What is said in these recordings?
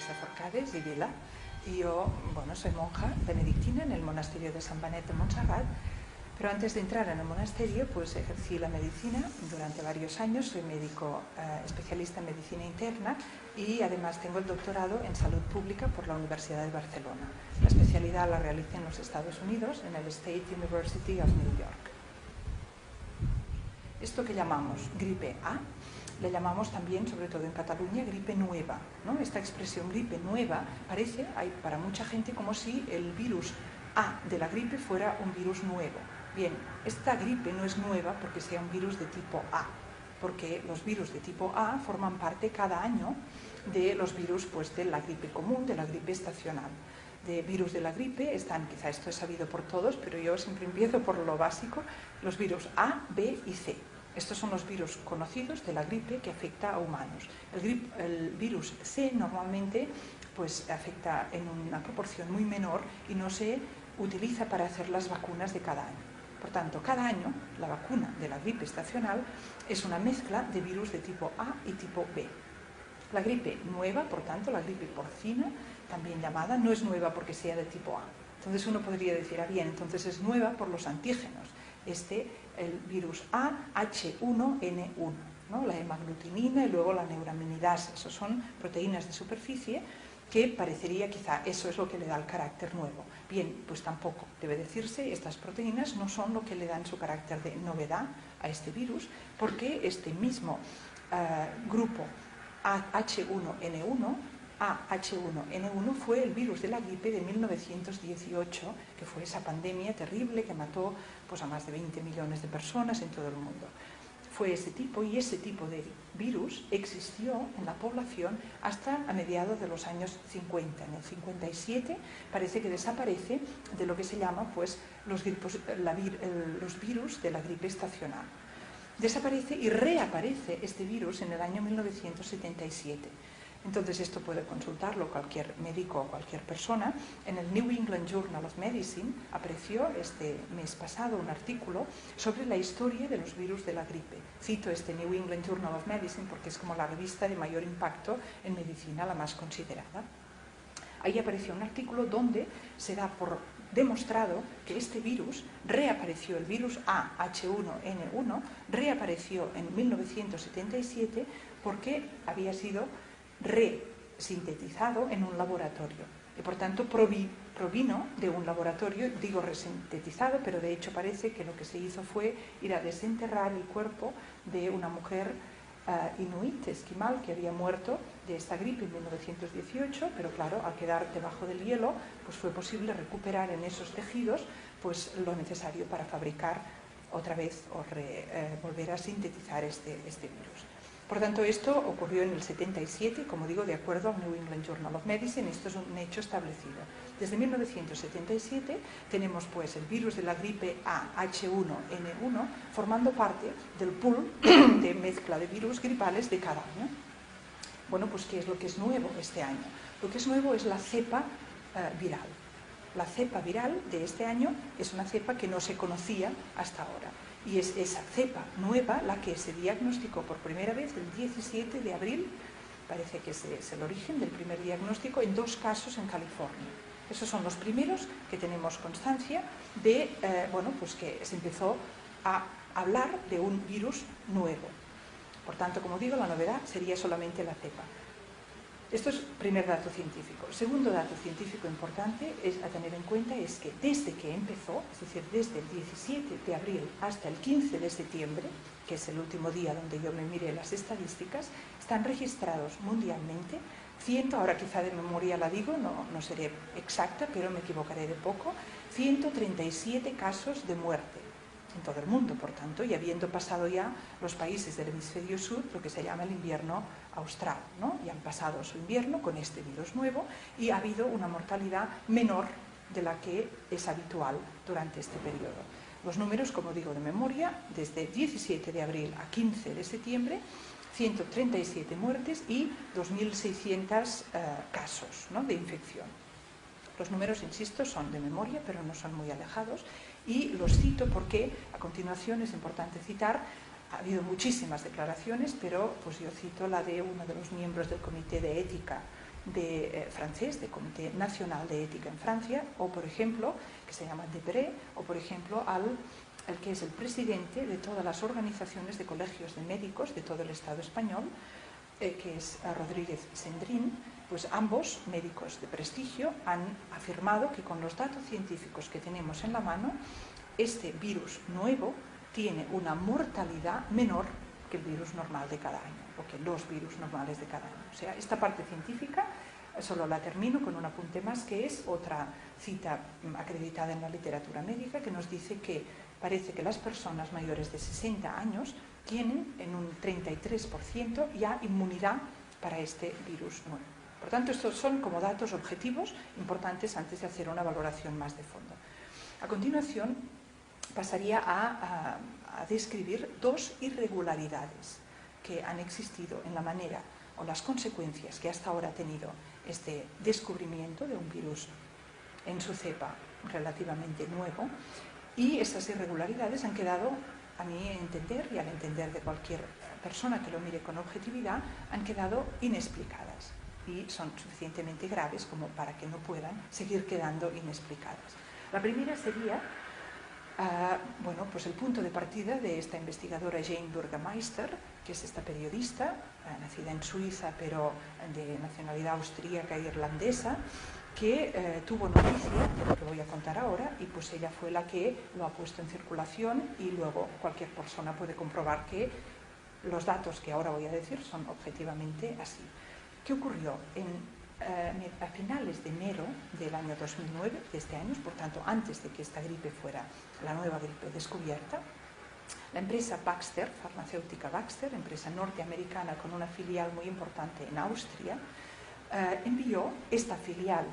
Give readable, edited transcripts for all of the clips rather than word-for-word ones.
Teresa Forcades y Vila, y yo, bueno, soy monja benedictina en el monasterio de San Benet de Montserrat, pero antes de entrar en el monasterio, pues ejercí la medicina durante varios años, soy médico especialista en medicina interna y además tengo el doctorado en salud pública por la Universidad de Barcelona. La especialidad la realicé en los Estados Unidos, en el State University of New York. Esto que llamamos gripe A, le llamamos también, sobre todo en Cataluña, gripe nueva, ¿no? Esta expresión gripe nueva parece, para mucha gente, como si el virus A de la gripe fuera un virus nuevo. Bien, esta gripe no es nueva porque sea un virus de tipo A, porque los virus de tipo A forman parte cada año de los virus, pues, de la gripe común, de la gripe estacional. De virus de la gripe están, quizá esto es sabido por todos, pero yo siempre empiezo por lo básico, los virus A, B y C. Estos son los virus conocidos de la gripe que afecta a humanos. El virus C normalmente, pues, afecta en una proporción muy menor y no se utiliza para hacer las vacunas de cada año. Por tanto, cada año la vacuna de la gripe estacional es una mezcla de virus de tipo A y tipo B. La gripe nueva, por tanto, la gripe porcina, también llamada, no es nueva porque sea de tipo A. Entonces uno podría decir, bien, entonces es nueva por los antígenos. El virus A, H1N1, ¿no? La hemaglutinina y luego la neuraminidasa. Esos son proteínas de superficie que parecería, quizá, eso es lo que le da el carácter nuevo. Bien, pues tampoco debe decirse, estas proteínas no son lo que le dan su carácter de novedad a este virus, porque este mismo grupo H1N1, AH1N1 fue el virus de la gripe de 1918, que fue esa pandemia terrible que mató, pues, a más de 20 millones de personas en todo el mundo. Fue ese tipo, y ese tipo de virus existió en la población hasta a mediados de los años 50. En el 57 parece que desaparece de lo que se llama, pues, los virus de la gripe estacional. Desaparece y reaparece este virus en el año 1977. Entonces esto puede consultarlo cualquier médico o cualquier persona. En el New England Journal of Medicine apareció este mes pasado un artículo sobre la historia de los virus de la gripe. Cito este New England Journal of Medicine porque es como la revista de mayor impacto en medicina, la más considerada. Ahí apareció un artículo donde se da por demostrado que este virus reapareció, el virus AH1N1, reapareció en 1977 porque había sido resintetizado en un laboratorio y por tanto provino de un laboratorio, digo resintetizado, pero de hecho parece que lo que se hizo fue ir a desenterrar el cuerpo de una mujer inuit, esquimal, que había muerto de esta gripe en 1918, pero claro, al quedar debajo del hielo, pues fue posible recuperar en esos tejidos, pues, lo necesario para fabricar otra vez o volver a sintetizar este virus. Por tanto, esto ocurrió en el 77, como digo, de acuerdo al New England Journal of Medicine. Esto es un hecho establecido. Desde 1977 tenemos, pues, el virus de la gripe AH1N1 formando parte del pool de mezcla de virus gripales de cada año. Bueno, pues, ¿qué es lo que es nuevo este año? Lo que es nuevo es la cepa viral. La cepa viral de este año es una cepa que no se conocía hasta ahora. Y es esa cepa nueva la que se diagnosticó por primera vez el 17 de abril, parece que es el origen del primer diagnóstico, en 2 casos en California. Esos son los primeros que tenemos constancia de, pues que se empezó a hablar de un virus nuevo. Por tanto, como digo, la novedad sería solamente la cepa. Esto es primer dato científico. Segundo dato científico importante a tener en cuenta es que desde que empezó, es decir, desde el 17 de abril hasta el 15 de septiembre, que es el último día donde yo me miré las estadísticas, están registrados mundialmente, ahora quizá de memoria la digo, no seré exacta, pero me equivocaré de poco, 137 casos de muerte en todo el mundo, por tanto, y habiendo pasado ya los países del hemisferio sur, lo que se llama el invierno austral, ¿no? Y han pasado su invierno con este virus nuevo y ha habido una mortalidad menor de la que es habitual durante este periodo. Los números, como digo de memoria, desde 17 de abril a 15 de septiembre, 137 muertes y 2.600 casos, ¿no?, de infección. Los números, insisto, son de memoria, pero no son muy alejados, y los cito porque a continuación es importante citar, ha habido muchísimas declaraciones, pero pues yo cito la de uno de los miembros del Comité de Ética francés, de Comité Nacional de Ética en Francia, o por ejemplo, que se llama Debré, o por ejemplo el que es el presidente de todas las organizaciones de colegios de médicos de todo el Estado español, que es Rodríguez Sendrín. Pues ambos médicos de prestigio han afirmado que con los datos científicos que tenemos en la mano, este virus nuevo tiene una mortalidad menor que el virus normal de cada año, o que los virus normales de cada año. O sea, esta parte científica solo la termino con un apunte más, que es otra cita acreditada en la literatura médica, que nos dice que parece que las personas mayores de 60 años tienen en un 33% ya inmunidad para este virus nuevo. Por tanto, estos son como datos objetivos importantes antes de hacer una valoración más de fondo. A continuación, pasaría a describir dos irregularidades que han existido en la manera o las consecuencias que hasta ahora ha tenido este descubrimiento de un virus en su cepa relativamente nuevo, y esas irregularidades han quedado, a mi entender y al entender de cualquier persona que lo mire con objetividad, han quedado inexplicadas y son suficientemente graves como para que no puedan seguir quedando inexplicadas. La primera sería pues el punto de partida de esta investigadora Jane Burgermeister, que es esta periodista, nacida en Suiza pero de nacionalidad austríaca e irlandesa, que tuvo noticia de lo que voy a contar ahora, y pues ella fue la que lo ha puesto en circulación, y luego cualquier persona puede comprobar que los datos que ahora voy a decir son objetivamente así. ¿Qué ocurrió? A finales de enero del año 2009, de este año, por tanto antes de que esta gripe fuera la nueva gripe descubierta, la empresa Baxter, farmacéutica Baxter, empresa norteamericana con una filial muy importante en Austria, envió esta filial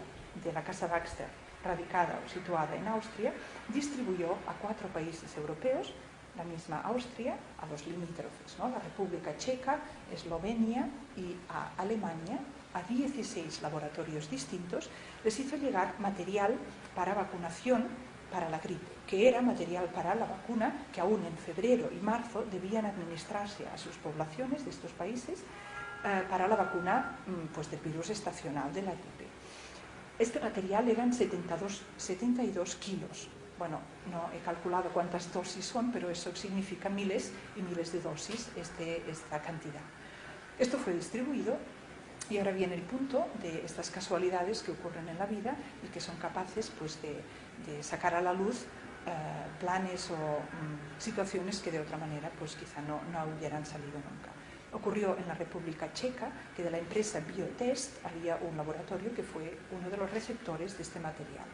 de la casa Baxter, radicada o situada en Austria, distribuyó a 4 países europeos, la misma Austria, a los limítrofes, ¿no? La República Checa, Eslovenia y a Alemania, a 16 laboratorios distintos, les hizo llegar material para vacunación para la gripe, que era material para la vacuna que aún en febrero y marzo debían administrarse a sus poblaciones de estos países para la vacuna pues, del virus estacional de la gripe. Este material eran 72 kilos. Bueno, no he calculado cuántas dosis son, pero eso significa miles y miles de dosis, esta cantidad. Esto fue distribuido. Y ahora viene el punto de estas casualidades que ocurren en la vida y que son capaces pues, de sacar a la luz planes o situaciones que de otra manera pues, quizá no hubieran salido nunca. Ocurrió en la República Checa que de la empresa Biotest había un laboratorio que fue uno de los receptores de este material.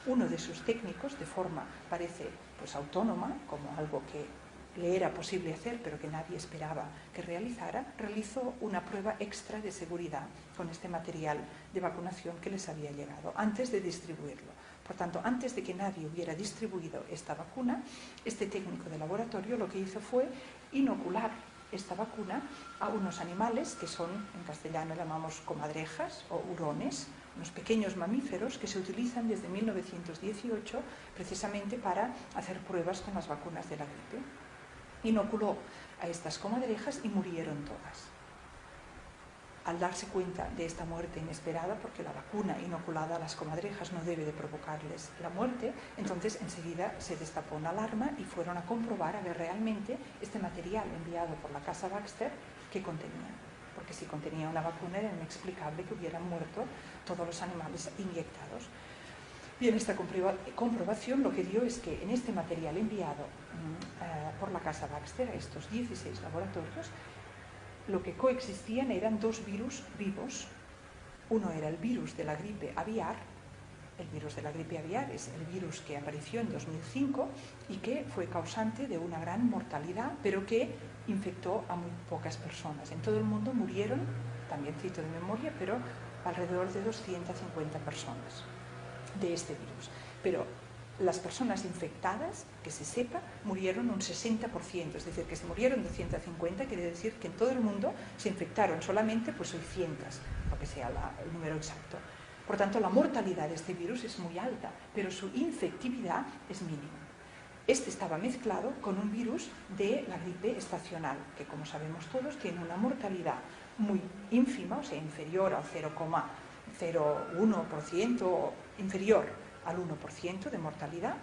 Uno de sus técnicos, de forma parece pues, autónoma, como algo que le era posible hacer, pero que nadie esperaba que realizara, realizó una prueba extra de seguridad con este material de vacunación que les había llegado, antes de distribuirlo. Por tanto, antes de que nadie hubiera distribuido esta vacuna, este técnico de laboratorio lo que hizo fue inocular esta vacuna a unos animales que son, en castellano llamamos comadrejas o hurones, unos pequeños mamíferos que se utilizan desde 1918 precisamente para hacer pruebas con las vacunas de la gripe. Inoculó a estas comadrejas y murieron todas. Al darse cuenta de esta muerte inesperada, porque la vacuna inoculada a las comadrejas no debe de provocarles la muerte, entonces enseguida se destapó una alarma y fueron a comprobar a ver realmente este material enviado por la casa Baxter que contenía. Porque si contenía una vacuna era inexplicable que hubieran muerto todos los animales inyectados. Bien, esta comprobación lo que dio es que en este material enviado por la casa Baxter a estos 16 laboratorios, lo que coexistían eran 2 virus vivos. Uno era el virus de la gripe aviar. El virus de la gripe aviar es el virus que apareció en 2005 y que fue causante de una gran mortalidad, pero que infectó a muy pocas personas. En todo el mundo murieron, también cito de memoria, pero alrededor de 250 personas de este virus. Pero las personas infectadas, que se sepa, murieron un 60%, es decir, que se murieron 250, quiere decir que en todo el mundo se infectaron solamente pues 600, lo que sea el número exacto. Por tanto, la mortalidad de este virus es muy alta, pero su infectividad es mínima. Este estaba mezclado con un virus de la gripe estacional, que como sabemos todos tiene una mortalidad muy ínfima, o sea, inferior al 0,0 0,1% inferior al 1% de mortalidad,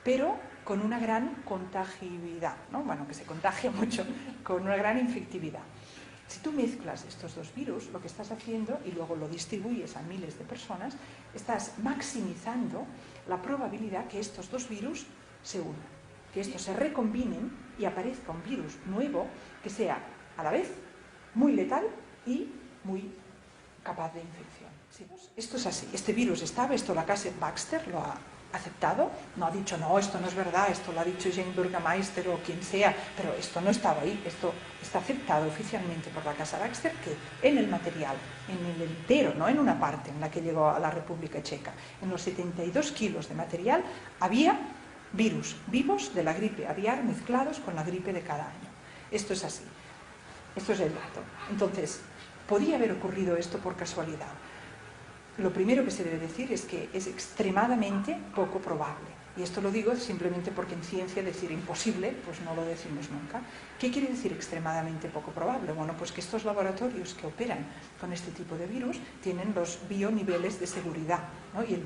pero con una gran contagibilidad, ¿no? Bueno, que se contagia mucho, con una gran infectividad. Si tú mezclas estos dos virus, lo que estás haciendo, y luego lo distribuyes a miles de personas, estás maximizando la probabilidad que estos dos virus se unan, que estos se recombinen y aparezca un virus nuevo que sea a la vez muy letal y muy capaz de infección. ¿Sí? Esto es así. Este virus estaba, esto la casa Baxter lo ha aceptado, no ha dicho, no, esto no es verdad, esto lo ha dicho Jane Burgermeister o quien sea, pero esto no estaba ahí, esto está aceptado oficialmente por la casa Baxter, que en el material, en el entero, no en una parte en la que llegó a la República Checa, en los 72 kilos de material había virus vivos de la gripe aviar mezclados con la gripe de cada año. Esto es así, esto es el dato. Entonces, ¿podía haber ocurrido esto por casualidad? Lo primero que se debe decir es que es extremadamente poco probable. Y esto lo digo simplemente porque en ciencia decir imposible, pues no lo decimos nunca. ¿Qué quiere decir extremadamente poco probable? Bueno, pues que estos laboratorios que operan con este tipo de virus tienen los bioniveles de seguridad, ¿no? Y el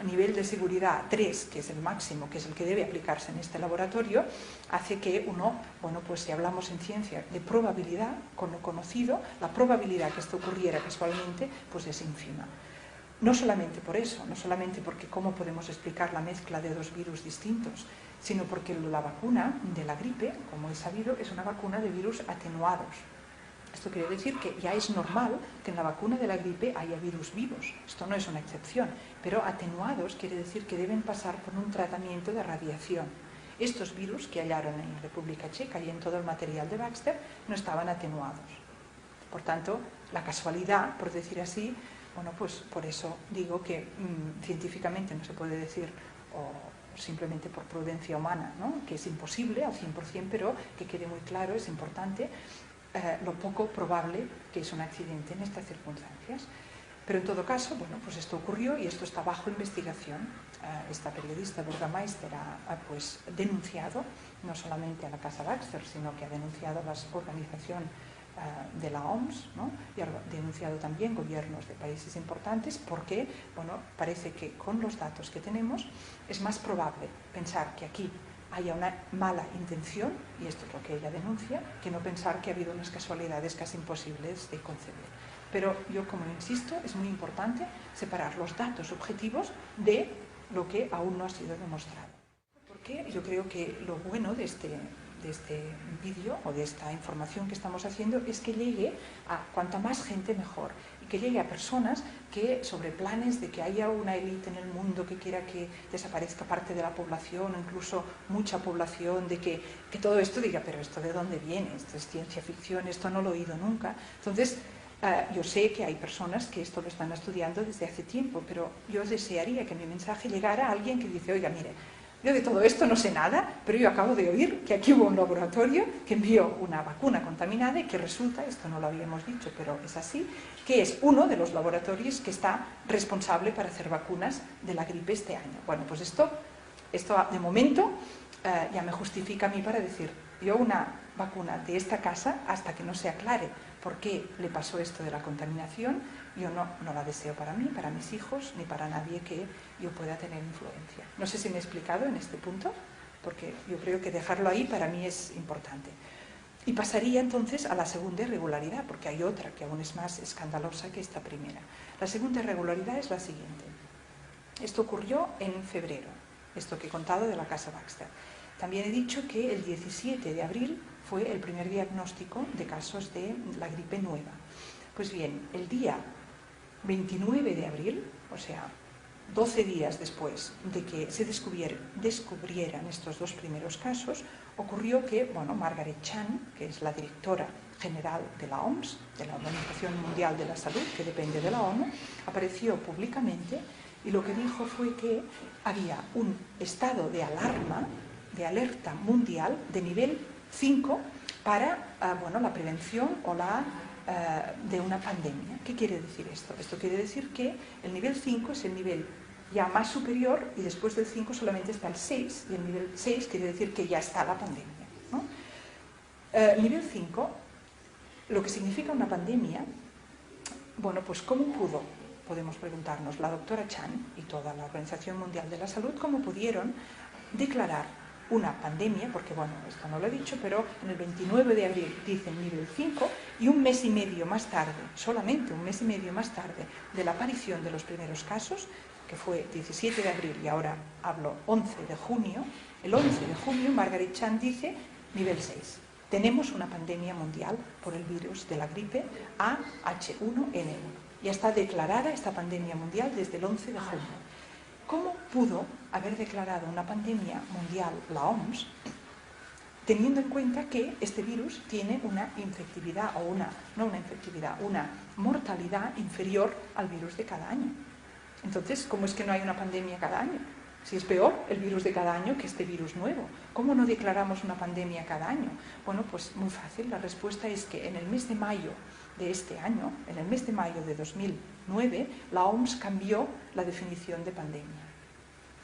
nivel de seguridad 3, que es el máximo, que es el que debe aplicarse en este laboratorio, hace que uno, bueno, pues si hablamos en ciencia de probabilidad, con lo conocido, la probabilidad que esto ocurriera casualmente, pues es ínfima. No solamente por eso, no solamente porque cómo podemos explicar la mezcla de dos virus distintos, sino porque la vacuna de la gripe, como es sabido, es una vacuna de virus atenuados. Esto quiere decir que ya es normal que en la vacuna de la gripe haya virus vivos. Esto no es una excepción, pero atenuados quiere decir que deben pasar por un tratamiento de radiación. Estos virus que hallaron en la República Checa y en todo el material de Baxter no estaban atenuados. Por tanto, la casualidad, por decir así, bueno, pues por eso digo que científicamente no se puede decir, o simplemente por prudencia humana, ¿no?, que es imposible al 100%, pero que quede muy claro, es importante, lo poco probable que es un accidente en estas circunstancias. Pero en todo caso, bueno, pues esto ocurrió y esto está bajo investigación. Esta periodista Burgermeister ha pues denunciado no solamente a la casa Baxter, sino que ha denunciado a la organización de la OMS, ¿no?, y ha denunciado también gobiernos de países importantes porque, bueno, parece que con los datos que tenemos es más probable pensar que aquí haya una mala intención, y esto es lo que ella denuncia, que no pensar que ha habido unas casualidades casi imposibles de concebir. Pero yo, como insisto, es muy importante separar los datos objetivos de lo que aún no ha sido demostrado. Porque yo creo que lo bueno de este vídeo o de esta información que estamos haciendo es que llegue a cuanta más gente mejor, y que llegue a personas que sobre planes de que haya una élite en el mundo que quiera que desaparezca parte de la población, o incluso mucha población, de que todo esto diga, pero ¿esto de dónde viene? Esto es ciencia ficción, esto no lo he oído nunca. Entonces, yo sé que hay personas que esto lo están estudiando desde hace tiempo, pero yo desearía que mi mensaje llegara a alguien que dice, oiga, mire, yo de todo esto no sé nada, pero yo acabo de oír que aquí hubo un laboratorio que envió una vacuna contaminada y que resulta, esto no lo habíamos dicho, pero es así, que es uno de los laboratorios que está responsable para hacer vacunas de la gripe este año. Bueno, pues esto de momento ya me justifica a mí para decir, yo una vacuna de esta casa, hasta que no se aclare por qué le pasó esto de la contaminación, yo no la deseo para mí, para mis hijos, ni para nadie que yo pueda tener influencia. No sé si me he explicado en este punto, porque yo creo que dejarlo ahí para mí es importante. Y pasaría entonces a la segunda irregularidad, porque hay otra que aún es más escandalosa que esta primera. La segunda irregularidad es la siguiente. Esto ocurrió en febrero, esto que he contado de la casa Baxter. También he dicho que el 17 de abril fue el primer diagnóstico de casos de la gripe nueva. Pues bien, el día 29 de abril, o sea, 12 días después de que se descubrieran estos dos primeros casos, ocurrió que, bueno, Margaret Chan, que es la directora general de la OMS, de la Organización Mundial de la Salud, que depende de la ONU, apareció públicamente y lo que dijo fue que había un estado de alarma, de alerta mundial de nivel 5 para la prevención o de una pandemia. ¿Qué quiere decir esto? Esto quiere decir que el nivel 5 es el nivel ya más superior y después del 5 solamente está el 6 y el nivel 6 quiere decir que ya está la pandemia, ¿no? Nivel 5, lo que significa una pandemia, bueno, pues ¿cómo pudo podemos preguntarnos, la doctora Chan y toda la Organización Mundial de la Salud, cómo pudieron declarar una pandemia, porque bueno, esto no lo he dicho, pero en el 29 de abril dicen nivel 5 y un mes y medio más tarde, solamente un mes y medio más tarde de la aparición de los primeros casos, que fue 17 de abril y ahora hablo 11 de junio, el 11 de junio Margaret Chan dice nivel 6. Tenemos una pandemia mundial por el virus de la gripe AH1N1. Ya está declarada esta pandemia mundial desde el 11 de junio. ¿Cómo pudo haber declarado una pandemia mundial la OMS teniendo en cuenta que este virus tiene una infectividad o una mortalidad inferior al virus de cada año? Entonces, ¿cómo es que no hay una pandemia cada año? Si es peor el virus de cada año que este virus nuevo. ¿Cómo no declaramos una pandemia cada año? Bueno, pues muy fácil. La respuesta es que en el mes de mayo de este año, en el mes de mayo de 2009, la OMS cambió la definición de pandemia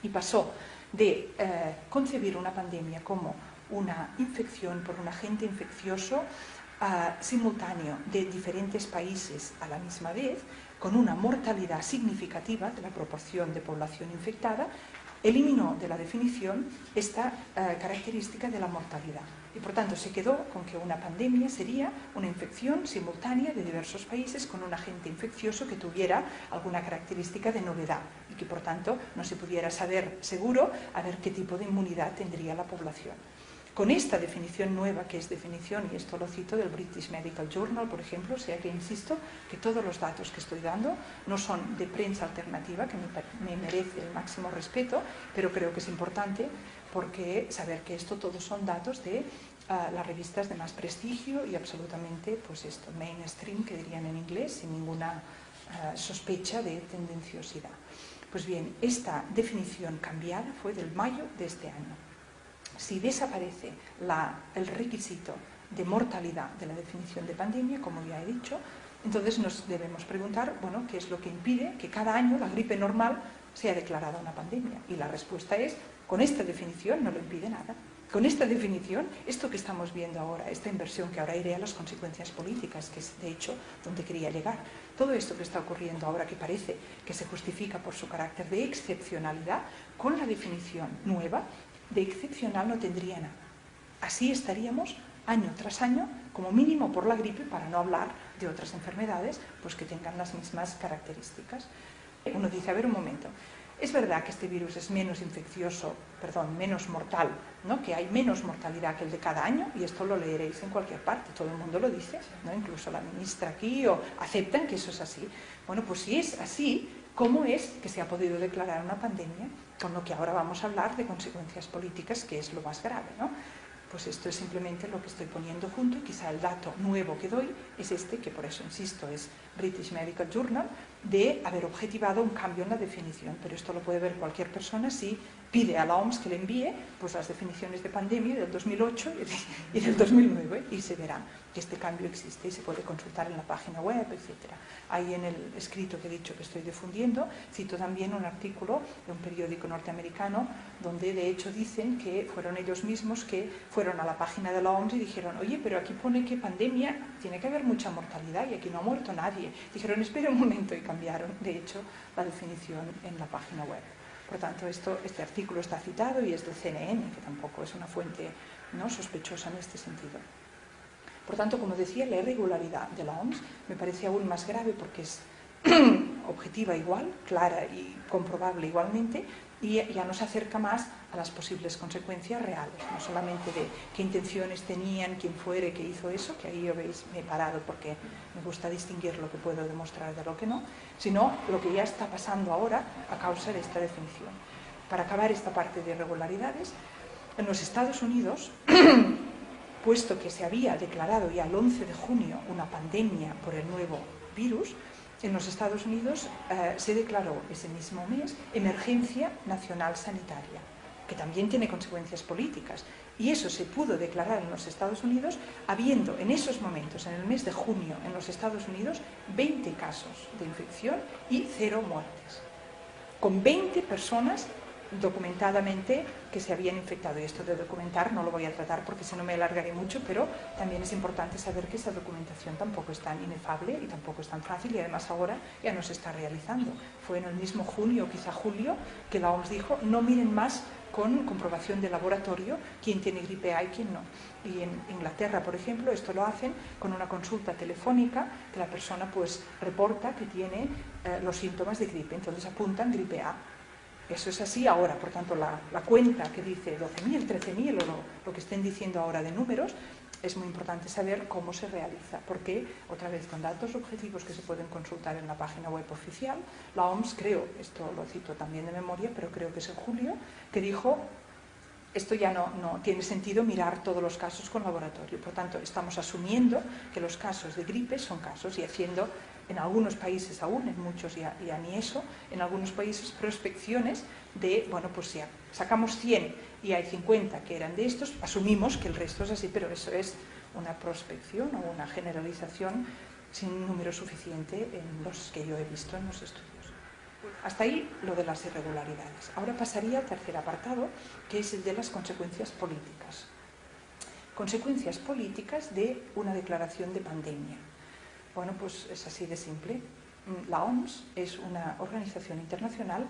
y pasó de concebir una pandemia como una infección por un agente infeccioso simultáneo de diferentes países a la misma vez, con una mortalidad significativa de la proporción de población infectada, eliminó de la definición esta característica de la mortalidad. Y por tanto se quedó con que una pandemia sería una infección simultánea de diversos países con un agente infeccioso que tuviera alguna característica de novedad y que por tanto no se pudiera saber seguro a ver qué tipo de inmunidad tendría la población. Con esta definición nueva, que es definición, y esto lo cito del British Medical Journal, por ejemplo, o sea que insisto que todos los datos que estoy dando no son de prensa alternativa, que me merece el máximo respeto, pero creo que es importante porque saber que esto todos son datos de las revistas de más prestigio y absolutamente, pues esto, mainstream, que dirían en inglés, sin ninguna sospecha de tendenciosidad. Pues bien, esta definición cambiada fue del mayo de este año. Si desaparece el requisito de mortalidad de la definición de pandemia, como ya he dicho, entonces nos debemos preguntar, bueno, ¿qué es lo que impide que cada año la gripe normal sea declarada una pandemia? Y la respuesta es, con esta definición no lo impide nada. Con esta definición, esto que estamos viendo ahora, esta inversión, que ahora iré a las consecuencias políticas, que es de hecho donde quería llegar, todo esto que está ocurriendo ahora, que parece que se justifica por su carácter de excepcionalidad, con la definición nueva, de excepcional no tendría nada. Así estaríamos año tras año, como mínimo por la gripe, para no hablar de otras enfermedades pues que tengan las mismas características. Uno dice, a ver un momento, es verdad que este virus es menos infeccioso, menos mortal, ¿no? Que hay menos mortalidad que el de cada año, y esto lo leeréis en cualquier parte, todo el mundo lo dice, ¿no? Incluso la ministra aquí, o aceptan que eso es así. Bueno, pues si es así, ¿cómo es que se ha podido declarar una pandemia? Con lo que ahora vamos a hablar de consecuencias políticas, que es lo más grave, ¿no? Pues esto es simplemente lo que estoy poniendo junto, y quizá el dato nuevo que doy es este, que por eso insisto es British Medical Journal, de haber objetivado un cambio en la definición, pero esto lo puede ver cualquier persona si pide a la OMS que le envíe pues, las definiciones de pandemia del 2008 y del 2009 y se verá que este cambio existe y se puede consultar en la página web, etc. Ahí en el escrito que he dicho que estoy difundiendo, cito también un artículo de un periódico norteamericano donde de hecho dicen que fueron ellos mismos que fueron a la página de la OMS y dijeron, oye, pero aquí pone que pandemia, tiene que haber mucha mortalidad y aquí no ha muerto nadie. Dijeron, espera un momento, y cambiaron, de hecho, la definición en la página web. Por tanto, este artículo está citado y es del CNN, que tampoco es una fuente no sospechosa en este sentido. Por tanto, como decía, la irregularidad de la OMS me parece aún más grave porque es objetiva igual, clara y comprobable igualmente, y ya nos acerca más a las posibles consecuencias reales, no solamente de qué intenciones tenían, quién fuere que hizo eso, que ahí veis, me he parado porque me gusta distinguir lo que puedo demostrar de lo que no, sino lo que ya está pasando ahora a causa de esta definición. Para acabar esta parte de irregularidades, en los Estados Unidos, puesto que se había declarado ya el 11 de junio una pandemia por el nuevo virus, en los Estados Unidos se declaró ese mismo mes emergencia nacional sanitaria, que también tiene consecuencias políticas. Y eso se pudo declarar en los Estados Unidos habiendo en esos momentos, en el mes de junio, en los Estados Unidos, 20 casos de infección y 0 muertes. Con 20 personas documentadamente que se habían infectado. Y esto de documentar no lo voy a tratar porque si no me alargaré mucho, pero también es importante saber que esa documentación tampoco es tan inefable y tampoco es tan fácil, y además ahora ya no se está realizando. Fue en el mismo junio, quizá julio, que la OMS dijo: no miren más con comprobación de laboratorio quién tiene gripe A y quién no. Y en Inglaterra, por ejemplo, esto lo hacen con una consulta telefónica, que la persona pues reporta que tiene los síntomas de gripe, entonces apuntan gripe A. Eso es así ahora, por tanto la cuenta que dice 12.000, 13.000 o lo que estén diciendo ahora de números, es muy importante saber cómo se realiza, porque otra vez con datos objetivos que se pueden consultar en la página web oficial, la OMS, creo, esto lo cito también de memoria, pero creo que es en julio, que dijo: esto ya no tiene sentido mirar todos los casos con laboratorio. Por tanto, estamos asumiendo que los casos de gripe son casos, y haciendo en algunos países aún, en muchos ya ni eso, en algunos países prospecciones de, bueno, pues si sacamos 100 y hay 50 que eran de estos, asumimos que el resto es así, pero eso es una prospección o una generalización sin número suficiente en los que yo he visto en los estudios. Hasta ahí lo de las irregularidades. Ahora pasaría al tercer apartado, que es el de las consecuencias políticas. Consecuencias políticas de una declaración de pandemia. Bueno, pues es así de simple. La OMS es una organización internacional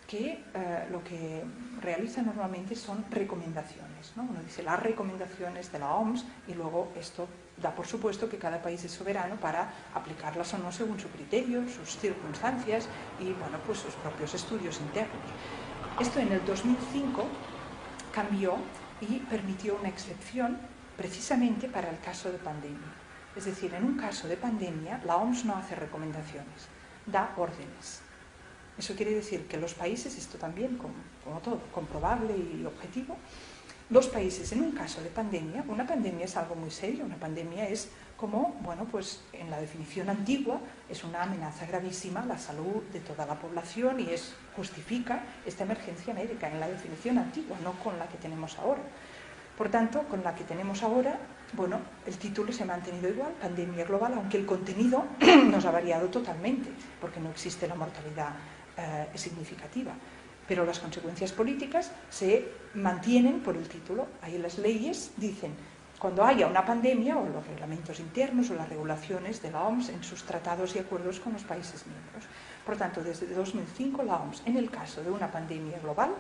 que lo que realiza normalmente son recomendaciones, ¿no? Uno dice las recomendaciones de la OMS y luego esto da por supuesto que cada país es soberano para aplicarlas o no según su criterio, sus circunstancias y, bueno, pues sus propios estudios internos. Esto en el 2005 cambió y permitió una excepción precisamente para el caso de pandemia. Es decir, en un caso de pandemia la OMS no hace recomendaciones, da órdenes. Eso quiere decir que los países, esto también, como todo, comprobable y objetivo, los países en un caso de pandemia, una pandemia es algo muy serio, una pandemia es como, bueno, pues en la definición antigua es una amenaza gravísima a la salud de toda la población y justifica esta emergencia médica en la definición antigua, no con la que tenemos ahora. Por tanto, con la que tenemos ahora, bueno, el título se ha mantenido igual, pandemia global, aunque el contenido nos ha variado totalmente, porque no existe la mortalidad significativa. Pero las consecuencias políticas se mantienen por el título. Ahí las leyes dicen: cuando haya una pandemia, o los reglamentos internos o las regulaciones de la OMS en sus tratados y acuerdos con los países miembros. Por tanto, desde 2005 la OMS, en el caso de una pandemia global,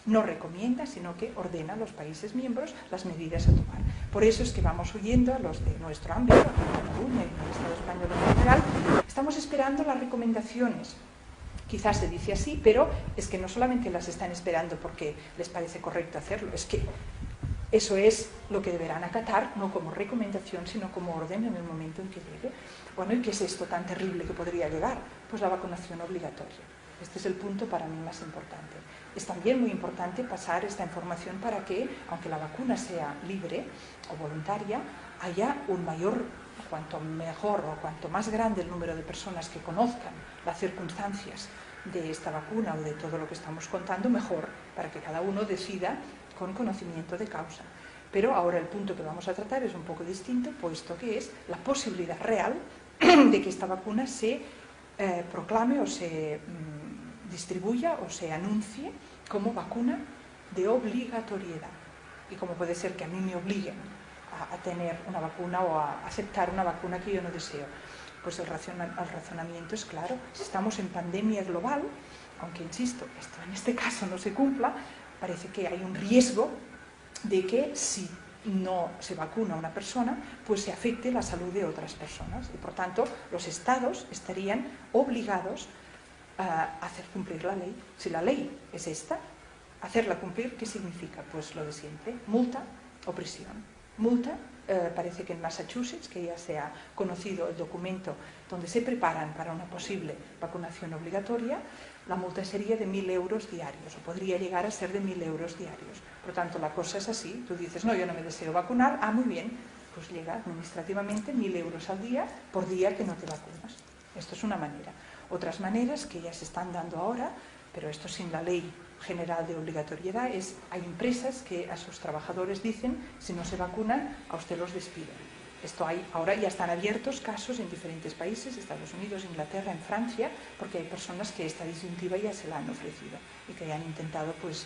no recomienda, sino que ordena a los países miembros las medidas a tomar. Por eso es que vamos huyendo a los de nuestro ámbito, en Cataluña y en el Estado español en general. Estamos esperando las recomendaciones. Quizás se dice así, pero es que no solamente las están esperando porque les parece correcto hacerlo, es que eso es lo que deberán acatar, no como recomendación, sino como orden en el momento en que llegue. Bueno, ¿y qué es esto tan terrible que podría llegar? Pues la vacunación obligatoria. Este es el punto para mí más importante. Es también muy importante pasar esta información para que, aunque la vacuna sea libre o voluntaria, haya un mayor, cuanto mejor o cuanto más grande el número de personas que conozcan las circunstancias de esta vacuna o de todo lo que estamos contando, mejor, para que cada uno decida con conocimiento de causa. Pero ahora el punto que vamos a tratar es un poco distinto, puesto que es la posibilidad real de que esta vacuna se proclame o se distribuya o se anuncie como vacuna de obligatoriedad. Y cómo puede ser que a mí me obliguen a tener una vacuna o a aceptar una vacuna que yo no deseo. Pues el razonamiento es claro. Si estamos en pandemia global, aunque insisto, esto en este caso no se cumpla, parece que hay un riesgo de que si no se vacuna a una persona, pues se afecte la salud de otras personas. Y por tanto, los estados estarían obligados a hacer cumplir la ley. Si la ley es esta, hacerla cumplir, ¿qué significa? Pues lo de siempre, multa o prisión. Multa, parece que en Massachusetts, que ya se ha conocido el documento donde se preparan para una posible vacunación obligatoria, la multa sería de 1.000 euros diarios, o podría llegar a ser de 1.000 euros diarios. Por tanto, la cosa es así. Tú dices, no, yo no me deseo vacunar, muy bien, pues llega administrativamente 1.000 euros al día por día que no te vacunas. Esto es una manera. Otras maneras que ya se están dando ahora, pero esto sin la ley general de obligatoriedad, hay empresas que a sus trabajadores dicen: si no se vacunan, a usted los despiden. Ahora ya están abiertos casos en diferentes países, Estados Unidos, Inglaterra, en Francia, porque hay personas que esta disyuntiva ya se la han ofrecido y que ya han intentado pues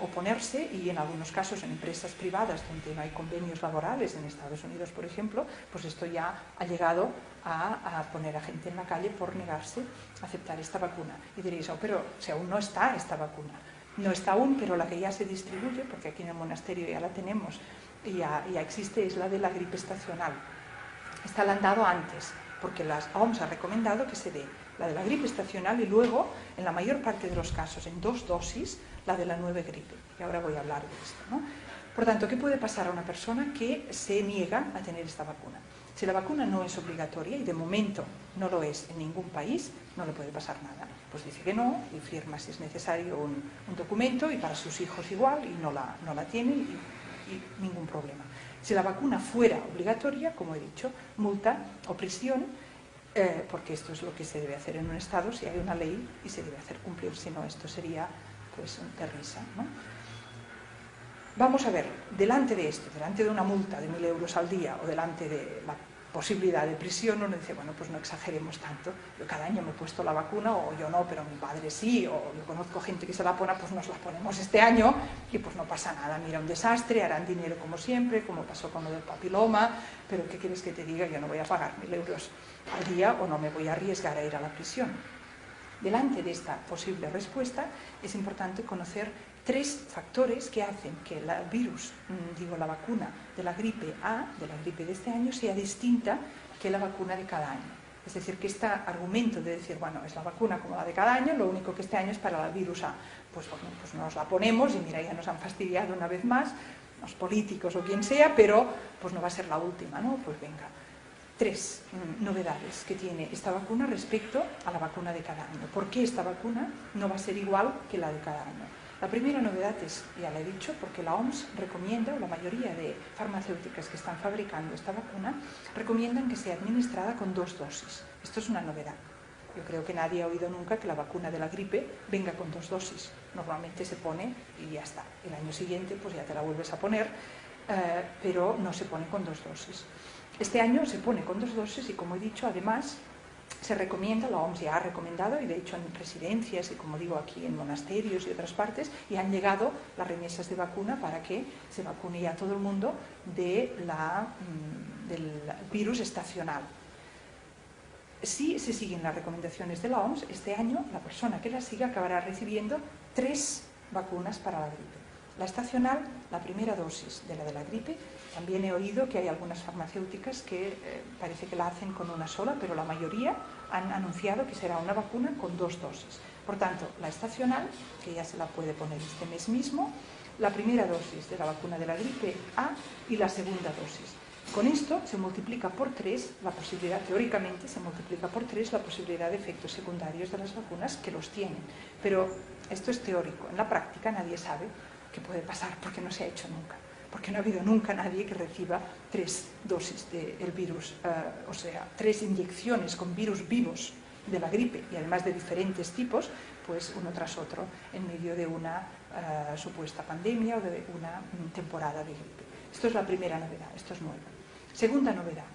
oponerse, y en algunos casos en empresas privadas donde no hay convenios laborales, en Estados Unidos por ejemplo, pues esto ya ha llegado a poner a gente en la calle por negarse a aceptar esta vacuna. Y diréis, pero si aún no está esta vacuna. No está aún, pero la que ya se distribuye, porque aquí en el monasterio ya la tenemos, y ya existe, es la de la gripe estacional. Esta la han dado antes, porque la OMS ha recomendado que se dé la de la gripe estacional y luego, en la mayor parte de los casos, en 2 dosis, la de la nueva gripe. Y ahora voy a hablar de esto, ¿no? Por tanto, ¿qué puede pasar a una persona que se niega a tener esta vacuna? Si la vacuna no es obligatoria, y de momento no lo es en ningún país, no le puede pasar nada. Pues dice que no, y firma si es necesario un documento, y para sus hijos igual, y no la tiene, y ningún problema. Si la vacuna fuera obligatoria, como he dicho, multa o prisión, porque esto es lo que se debe hacer en un Estado si hay una ley y se debe hacer cumplir, si no esto sería pues de risa, ¿no? Vamos a ver, delante de esto, delante de una multa de 1.000 euros al día o delante de la posibilidad de prisión, uno dice, bueno, pues no exageremos tanto, yo cada año me he puesto la vacuna, o yo no, pero mi padre sí, o yo conozco gente que se la pone, pues nos la ponemos este año y pues no pasa nada, mira, un desastre, harán dinero como siempre, como pasó con lo del papiloma, pero ¿qué quieres que te diga? Yo no voy a pagar 1.000 euros al día o no me voy a arriesgar a ir a la prisión. Delante de esta posible respuesta es importante conocer 3 factores que hacen que el virus, la vacuna de la gripe A, de la gripe de este año, sea distinta que la vacuna de cada año. Es decir, que este argumento de decir, bueno, es la vacuna como la de cada año, lo único que este año es para el virus A. Pues bueno, pues nos la ponemos y mira, ya nos han fastidiado una vez más, los políticos o quien sea, pero pues no va a ser la última, ¿no? Pues venga. 3 novedades que tiene esta vacuna respecto a la vacuna de cada año. ¿Por qué esta vacuna no va a ser igual que la de cada año? La primera novedad es, ya la he dicho, porque la OMS recomienda, o la mayoría de farmacéuticas que están fabricando esta vacuna, recomiendan que sea administrada con 2 dosis. Esto es una novedad. Yo creo que nadie ha oído nunca que la vacuna de la gripe venga con 2 dosis. Normalmente se pone y ya está. El año siguiente pues ya te la vuelves a poner, pero no se pone con 2 dosis. Este año se pone con 2 dosis y, como he dicho, además se recomienda, la OMS ya ha recomendado, y de hecho en residencias y, como digo, aquí en monasterios y otras partes, y han llegado las remesas de vacuna para que se vacune ya todo el mundo del virus estacional. Si se siguen las recomendaciones de la OMS, este año la persona que la siga acabará recibiendo 3 vacunas para la gripe. La estacional, la primera dosis de la gripe. También he oído que hay algunas farmacéuticas que parece que la hacen con una sola, pero la mayoría han anunciado que será una vacuna con 2 dosis. Por tanto, la estacional, que ya se la puede poner este mes mismo, la primera dosis de la vacuna de la gripe A y la segunda dosis. Con esto se multiplica por 3 la posibilidad, teóricamente se multiplica por 3 la posibilidad de efectos secundarios de las vacunas, que los tienen. Pero esto es teórico, en la práctica nadie sabe qué puede pasar porque no se ha hecho nunca. Porque no ha habido nunca nadie que reciba 3 dosis del virus, o sea, 3 inyecciones con virus vivos de la gripe, y además de diferentes tipos, pues uno tras otro, en medio de una supuesta pandemia o de una temporada de gripe. Esto es la primera novedad, esto es nuevo. Segunda novedad,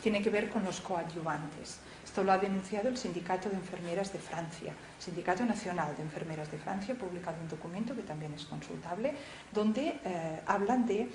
tiene que ver con los coadyuvantes. Esto lo ha denunciado el Sindicato de Enfermeras de Francia. El Sindicato Nacional de Enfermeras de Francia ha publicado un documento que también es consultable, donde hablan de,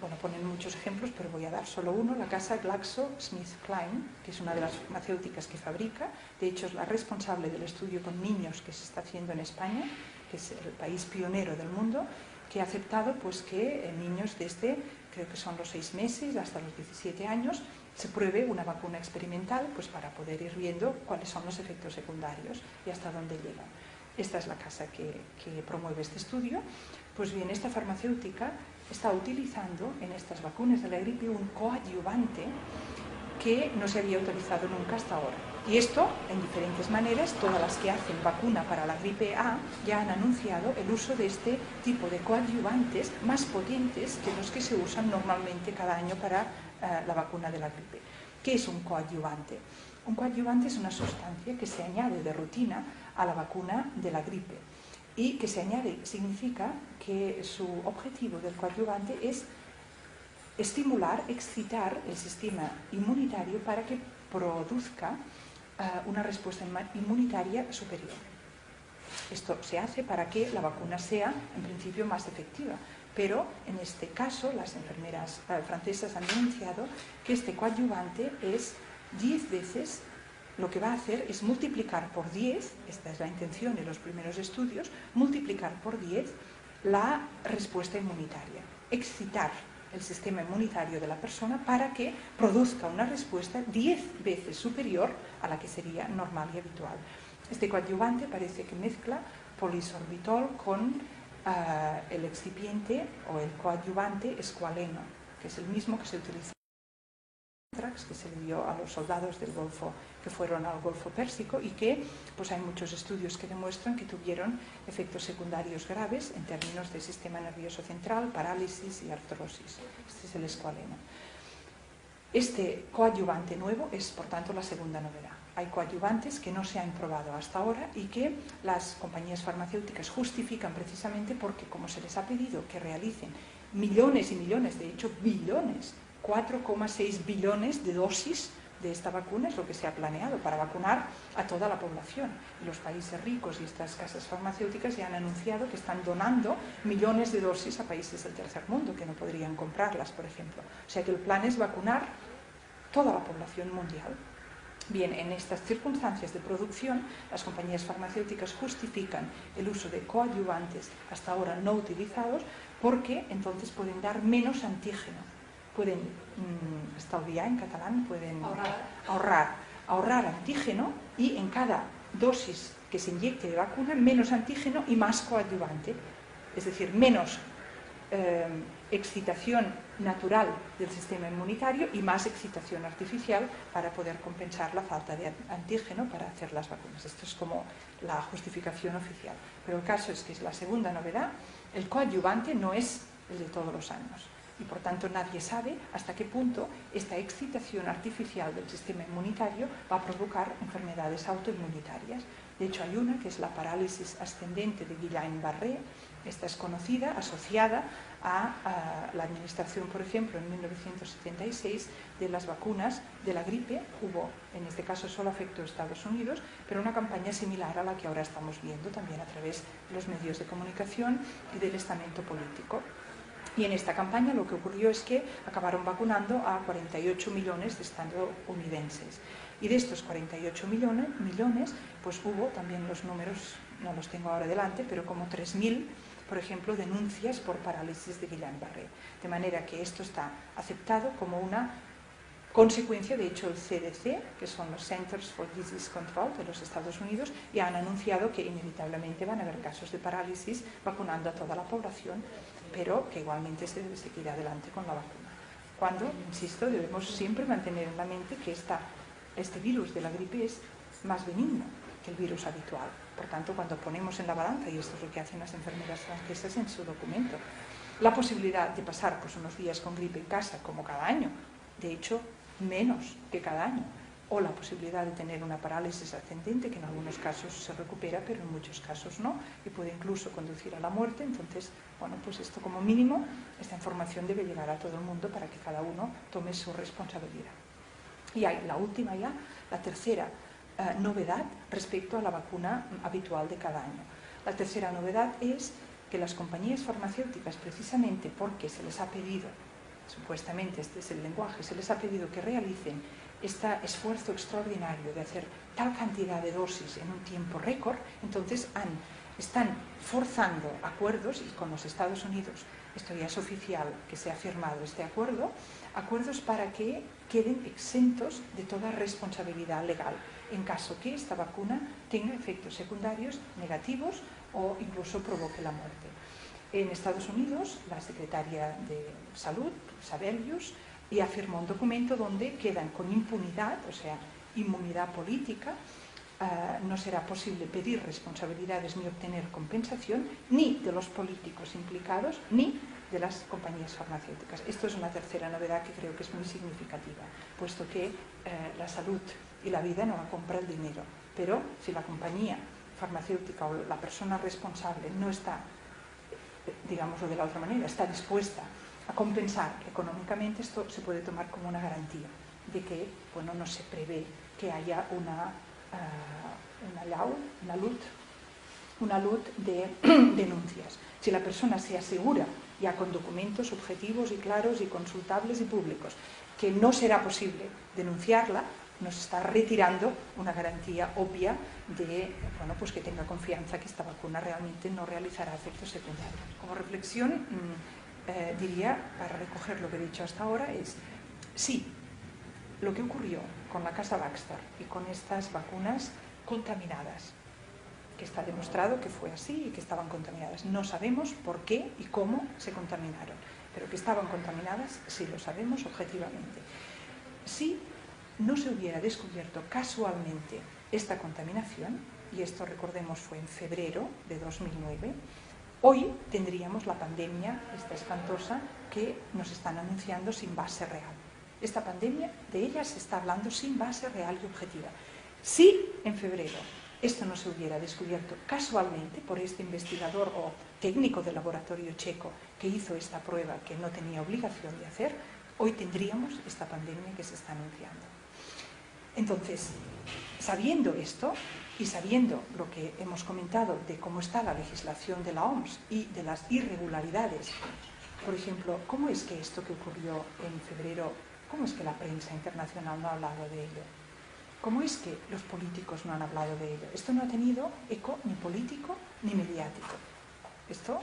bueno, ponen muchos ejemplos, pero voy a dar solo uno, la casa GlaxoSmithKline, que es una de las farmacéuticas que fabrica, de hecho es la responsable del estudio con niños que se está haciendo en España, que es el país pionero del mundo, que ha aceptado pues, que en niños desde, creo que son los 6 meses hasta los 17 años, se pruebe una vacuna experimental pues, para poder ir viendo cuáles son los efectos secundarios y hasta dónde llegan. Esta es la casa que promueve este estudio. Pues bien, esta farmacéutica está utilizando en estas vacunas de la gripe un coadyuvante que no se había utilizado nunca hasta ahora. Y esto, en diferentes maneras, todas las que hacen vacuna para la gripe A ya han anunciado el uso de este tipo de coadyuvantes más potentes que los que se usan normalmente cada año para la vacuna de la gripe. ¿Qué es un coadyuvante? Un coadyuvante es una sustancia que se añade de rutina a la vacuna de la gripe. Y que se añade significa que su objetivo del coadyuvante es estimular, excitar el sistema inmunitario para que produzca una respuesta inmunitaria superior. Esto se hace para que la vacuna sea, en principio, más efectiva. Pero, en este caso, las enfermeras francesas han denunciado que este coadyuvante es 10 veces, lo que va a hacer es multiplicar por 10, esta es la intención de los primeros estudios, multiplicar por 10 la respuesta inmunitaria, excitar el sistema inmunitario de la persona para que produzca una respuesta 10 veces superior a la que sería normal y habitual. Este coadyuvante parece que mezcla polisorbitol con el excipiente o el coadyuvante escualeno, que es el mismo que se utiliza que se le dio a los soldados del Golfo que fueron al Golfo Pérsico y que pues hay muchos estudios que demuestran que tuvieron efectos secundarios graves en términos de sistema nervioso central, parálisis y artrosis. Este es el escualeno. Este coadyuvante nuevo es, por tanto, la segunda novedad. Hay coadyuvantes que no se han probado hasta ahora y que las compañías farmacéuticas justifican precisamente porque, como se les ha pedido que realicen millones y millones, de hecho billones, 4,6 billones de dosis de esta vacuna es lo que se ha planeado para vacunar a toda la población. Y los países ricos y estas casas farmacéuticas ya han anunciado que están donando millones de dosis a países del tercer mundo que no podrían comprarlas, por ejemplo. O sea que el plan es vacunar toda la población mundial. Bien, en estas circunstancias de producción, las compañías farmacéuticas justifican el uso de coadyuvantes hasta ahora no utilizados porque entonces pueden dar menos antígeno. Pueden estalviar en catalán, pueden ahorrar antígeno y en cada dosis que se inyecte de vacuna menos antígeno y más coadyuvante, es decir, menos excitación natural del sistema inmunitario y más excitación artificial para poder compensar la falta de antígeno para hacer las vacunas. Esto es como la justificación oficial. Pero el caso es que es la segunda novedad, el coadyuvante no es el de todos los años. Y por tanto nadie sabe hasta qué punto esta excitación artificial del sistema inmunitario va a provocar enfermedades autoinmunitarias. De hecho hay una que es la parálisis ascendente de Guillain-Barré. Esta es conocida, asociada a la administración, por ejemplo, en 1976 de las vacunas de la gripe. Hubo, en este caso solo afectó a Estados Unidos, pero una campaña similar a la que ahora estamos viendo también a través de los medios de comunicación y del estamento político. Y en esta campaña lo que ocurrió es que acabaron vacunando a 48 millones de estadounidenses. Y de estos 48 millones, pues hubo también los números, no los tengo ahora delante, pero como 3.000, por ejemplo, denuncias por parálisis de Guillain-Barré. De manera que esto está aceptado como una consecuencia. De hecho, el CDC, que son los Centers for Disease Control de los Estados Unidos, ya han anunciado que inevitablemente van a haber casos de parálisis vacunando a toda la población, pero que igualmente se debe seguir adelante con la vacuna. Cuando, insisto, debemos siempre mantener en la mente que este virus de la gripe es más benigno que el virus habitual. Por tanto, cuando ponemos en la balanza, y esto es lo que hacen las enfermeras francesas en su documento, la posibilidad de pasar pues, unos días con gripe en casa, como cada año, de hecho, menos que cada año, o la posibilidad de tener una parálisis ascendente, que en algunos casos se recupera, pero en muchos casos no, y puede incluso conducir a la muerte. Entonces, bueno, pues esto como mínimo, esta información debe llegar a todo el mundo para que cada uno tome su responsabilidad. Y hay la última ya, la tercera novedad respecto a la vacuna habitual de cada año. La tercera novedad es que las compañías farmacéuticas, precisamente porque se les ha pedido, supuestamente este es el lenguaje, se les ha pedido que realicen este esfuerzo extraordinario de hacer tal cantidad de dosis en un tiempo récord, entonces están forzando acuerdos, y con los Estados Unidos esto ya es oficial que se ha firmado este acuerdo, acuerdos para que queden exentos de toda responsabilidad legal en caso que esta vacuna tenga efectos secundarios negativos o incluso provoque la muerte. En Estados Unidos, la secretaria de Salud, Sebelius, ya firmó un documento donde quedan con impunidad, o sea, inmunidad política. No será posible pedir responsabilidades ni obtener compensación ni de los políticos implicados ni de las compañías farmacéuticas. Esto es una tercera novedad que creo que es muy significativa, puesto que la salud y la vida no la compra el dinero, pero si la compañía farmacéutica o la persona responsable no está, digámoslo de la otra manera, está dispuesta a compensar económicamente, esto se puede tomar como una garantía de que, bueno, no se prevé que haya una LUT de denuncias. Si la persona se asegura ya con documentos objetivos y claros y consultables y públicos que no será posible denunciarla, nos está retirando una garantía obvia de, bueno, pues que tenga confianza que esta vacuna realmente no realizará efectos secundarios. Como reflexión, diría, para recoger lo que he dicho hasta ahora, es sí, lo que ocurrió con la Casa Baxter y con estas vacunas contaminadas, que está demostrado que fue así y que estaban contaminadas. No sabemos por qué y cómo se contaminaron, pero que estaban contaminadas sí lo sabemos objetivamente. Si no se hubiera descubierto casualmente esta contaminación, y esto recordemos fue en febrero de 2009, hoy tendríamos la pandemia, esta espantosa, que nos están anunciando sin base real. Esta pandemia, de ella se está hablando sin base real y objetiva. Si en febrero esto no se hubiera descubierto casualmente por este investigador o técnico del laboratorio checo que hizo esta prueba que no tenía obligación de hacer, hoy tendríamos esta pandemia que se está anunciando. Entonces, sabiendo esto y sabiendo lo que hemos comentado de cómo está la legislación de la OMS y de las irregularidades, por ejemplo, ¿cómo es que esto que ocurrió en febrero, cómo es que la prensa internacional no ha hablado de ello? ¿Cómo es que los políticos no han hablado de ello? Esto no ha tenido eco ni político ni mediático. Esto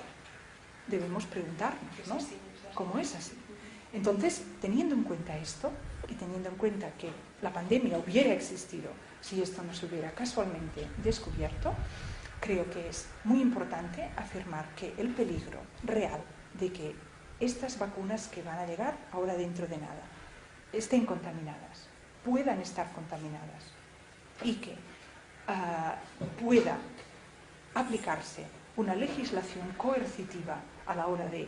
debemos preguntarnos, ¿no? ¿Cómo es así? Entonces, teniendo en cuenta esto y teniendo en cuenta que la pandemia hubiera existido si esto no se hubiera casualmente descubierto, creo que es muy importante afirmar que el peligro real de que estas vacunas que van a llegar ahora dentro de nada estén contaminadas, puedan estar contaminadas y que pueda aplicarse una legislación coercitiva a la hora de,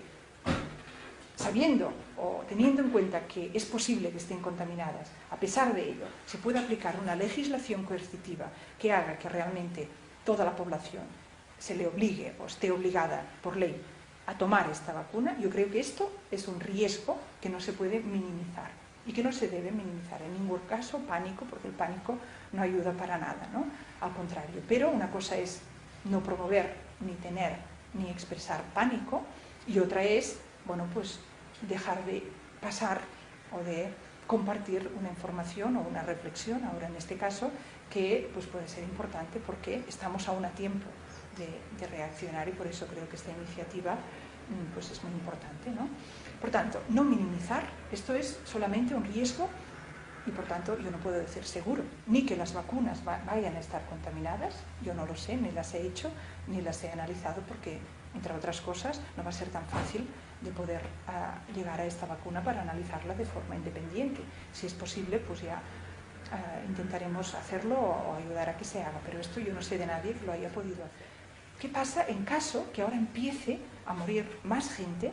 sabiendo o teniendo en cuenta que es posible que estén contaminadas, a pesar de ello, se puede aplicar una legislación coercitiva que haga que realmente toda la población se le obligue o esté obligada por ley a tomar esta vacuna, yo creo que esto es un riesgo que no se puede minimizar. Y que no se debe minimizar en ningún caso pánico, porque el pánico no ayuda para nada, ¿no? Al contrario. Pero una cosa es no promover, ni tener, ni expresar pánico, y otra es, bueno, pues dejar de pasar o de compartir una información o una reflexión, ahora en este caso, que pues puede ser importante porque estamos aún a tiempo de reaccionar y por eso creo que esta iniciativa pues es muy importante, ¿no? Por tanto, no minimizar, esto es solamente un riesgo y por tanto yo no puedo decir seguro, ni que las vacunas vayan a estar contaminadas, yo no lo sé, ni las he hecho, ni las he analizado porque, entre otras cosas, no va a ser tan fácil de poder llegar a esta vacuna para analizarla de forma independiente. Si es posible, pues ya intentaremos hacerlo o ayudar a que se haga, pero esto yo no sé de nadie que lo haya podido hacer. ¿Qué pasa en caso que ahora empiece a morir más gente?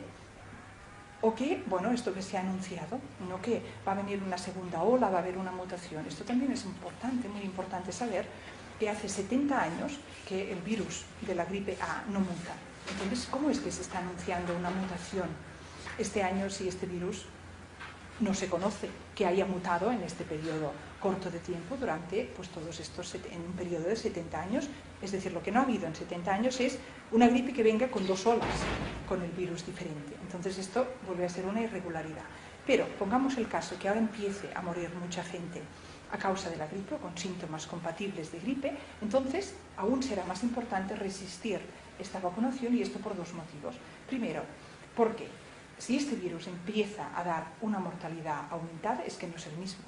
O que, bueno, esto que se ha anunciado, no que va a venir una segunda ola, va a haber una mutación. Esto también es importante, muy importante saber que hace 70 años que el virus de la gripe A no muta. Entonces, ¿cómo es que se está anunciando una mutación este año si este virus no se conoce que haya mutado en este periodo corto de tiempo durante pues, todos estos, en un periodo de 70 años? Es decir, lo que no ha habido en 70 años es una gripe que venga con 2 olas, con el virus diferente. Entonces esto vuelve a ser una irregularidad. Pero pongamos el caso que ahora empiece a morir mucha gente a causa de la gripe o con síntomas compatibles de gripe, entonces aún será más importante resistir esta vacunación y esto por 2 motivos. Primero, porque si este virus empieza a dar una mortalidad aumentada es que no es el mismo.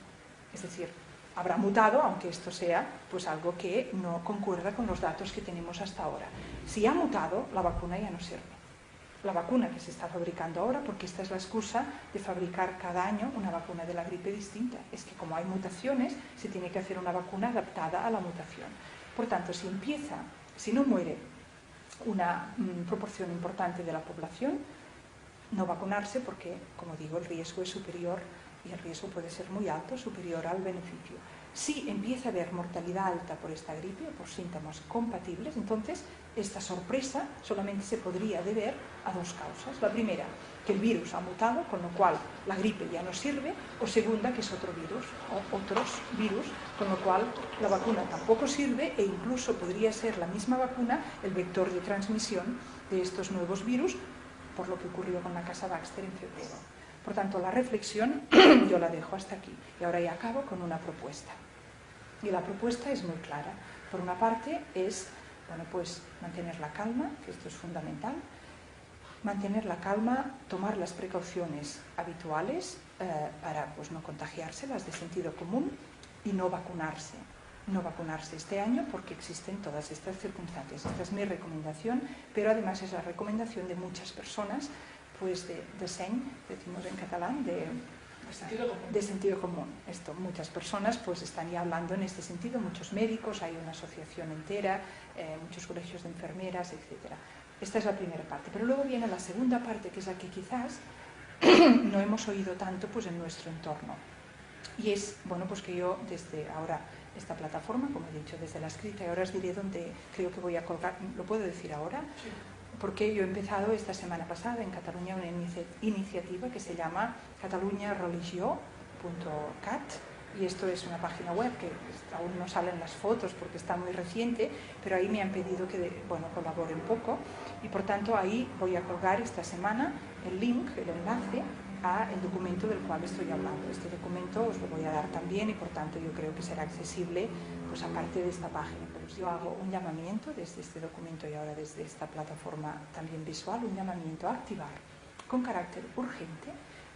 Es decir, habrá mutado, aunque esto sea pues algo que no concuerda con los datos que tenemos hasta ahora. Si ha mutado, la vacuna ya no sirve. La vacuna que se está fabricando ahora, porque esta es la excusa de fabricar cada año una vacuna de la gripe distinta, es que como hay mutaciones, se tiene que hacer una vacuna adaptada a la mutación. Por tanto, si no muere una proporción importante de la población, no vacunarse porque, como digo, el riesgo es superior y el riesgo puede ser muy alto, superior al beneficio. Si empieza a haber mortalidad alta por esta gripe o por síntomas compatibles, entonces esta sorpresa solamente se podría deber a dos causas. La primera, que el virus ha mutado, con lo cual la gripe ya no sirve, o segunda, que es otro virus, o otros virus, con lo cual la vacuna tampoco sirve e incluso podría ser la misma vacuna el vector de transmisión de estos nuevos virus, por lo que ocurrió con la Casa Baxter en febrero. Por tanto, la reflexión yo la dejo hasta aquí. Y ahora ya acabo con una propuesta. Y la propuesta es muy clara. Por una parte es, bueno, pues mantener la calma, que esto es fundamental. Mantener la calma, tomar las precauciones habituales para pues, no contagiarse, las de sentido común, y no vacunarse. No vacunarse este año porque existen todas estas circunstancias. Esta es mi recomendación, pero además es la recomendación de muchas personas, pues de seny, decimos en catalán, de sentido común. Esto, muchas personas pues están ya hablando en este sentido, muchos médicos, hay una asociación entera, muchos colegios de enfermeras, etc. Esta es la primera parte, pero luego viene la segunda parte, que es la que quizás no hemos oído tanto pues en nuestro entorno. Y es, bueno, pues que yo desde ahora esta plataforma, como he dicho, desde la escrita, y ahora os diré dónde creo que voy a colgar, ¿lo puedo decir ahora? Sí. Porque yo he empezado esta semana pasada en Cataluña una iniciativa que se llama cataluñareligió.cat, y esto es una página web que aún no salen las fotos porque está muy reciente, pero ahí me han pedido que, bueno, colabore un poco, y por tanto ahí voy a colgar esta semana el link, el enlace al documento del cual estoy hablando. Este documento os lo voy a dar también y por tanto yo creo que será accesible pues aparte de esta página. Pero yo hago un llamamiento desde este documento y ahora desde esta plataforma también visual, un llamamiento a activar con carácter urgente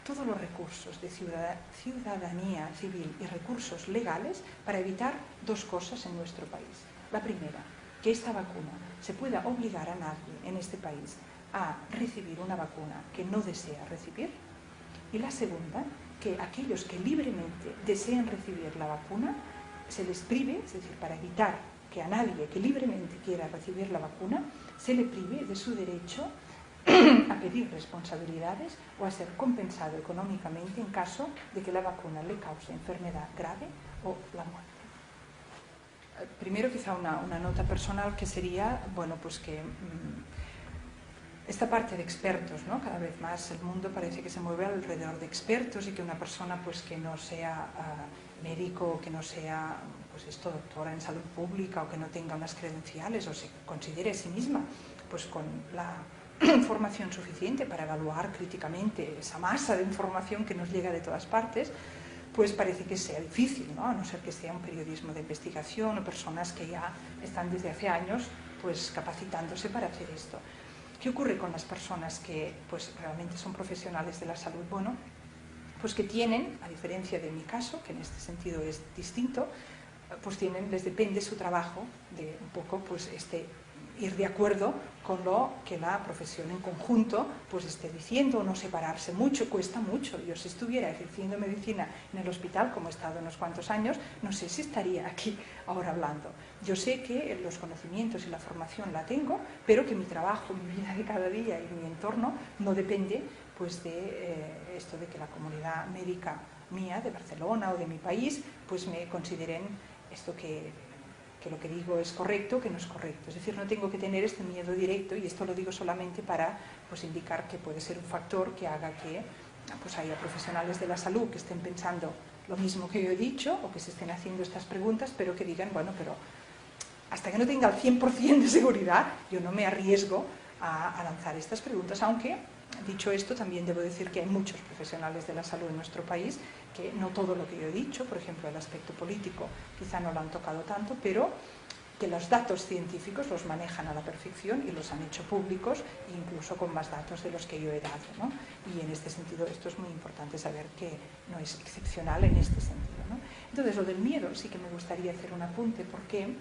todos los recursos de ciudadanía civil y recursos legales para evitar dos cosas en nuestro país. La primera, que esta vacuna se pueda obligar a nadie en este país a recibir una vacuna que no desea recibir. Y la segunda, que aquellos que libremente deseen recibir la vacuna se les prive, es decir, para evitar que a nadie que libremente quiera recibir la vacuna se le prive de su derecho a pedir responsabilidades o a ser compensado económicamente en caso de que la vacuna le cause enfermedad grave o la muerte. Primero quizá una nota personal que sería, bueno, pues que esta parte de expertos, ¿no? Cada vez más el mundo parece que se mueve alrededor de expertos y que una persona pues que no sea médico, que no sea pues esto, doctora en salud pública o que no tenga unas credenciales o se considere a sí misma pues con la información suficiente para evaluar críticamente esa masa de información que nos llega de todas partes, pues parece que sea difícil, ¿no? A no ser que sea un periodismo de investigación o personas que ya están desde hace años pues capacitándose para hacer esto. ¿Qué ocurre con las personas que pues, realmente son profesionales de la salud? Bueno, pues que tienen, a diferencia de mi caso, que en este sentido es distinto, pues les depende su trabajo de un poco pues, ir de acuerdo con lo que la profesión en conjunto pues esté diciendo, no separarse mucho, cuesta mucho. Yo si estuviera ejerciendo medicina en el hospital, como he estado unos cuantos años, no sé si estaría aquí ahora hablando. Yo sé que los conocimientos y la formación la tengo, pero que mi trabajo, mi vida de cada día y mi entorno no depende pues de esto de que la comunidad médica mía de Barcelona o de mi país pues me consideren esto que lo que digo es correcto, que no es correcto. Es decir, no tengo que tener este miedo directo, y esto lo digo solamente para pues, indicar que puede ser un factor que haga que pues, haya profesionales de la salud que estén pensando lo mismo que yo he dicho o que se estén haciendo estas preguntas, pero que digan, bueno, pero hasta que no tenga el 100% de seguridad, yo no me arriesgo a lanzar estas preguntas, aunque, dicho esto, también debo decir que hay muchos profesionales de la salud en nuestro país que no todo lo que yo he dicho, por ejemplo, el aspecto político quizá no lo han tocado tanto, pero que los datos científicos los manejan a la perfección y los han hecho públicos, incluso con más datos de los que yo he dado, ¿no? Y en este sentido esto es muy importante saber que no es excepcional en este sentido, ¿no? Entonces, lo del miedo sí que me gustaría hacer un apunte porque,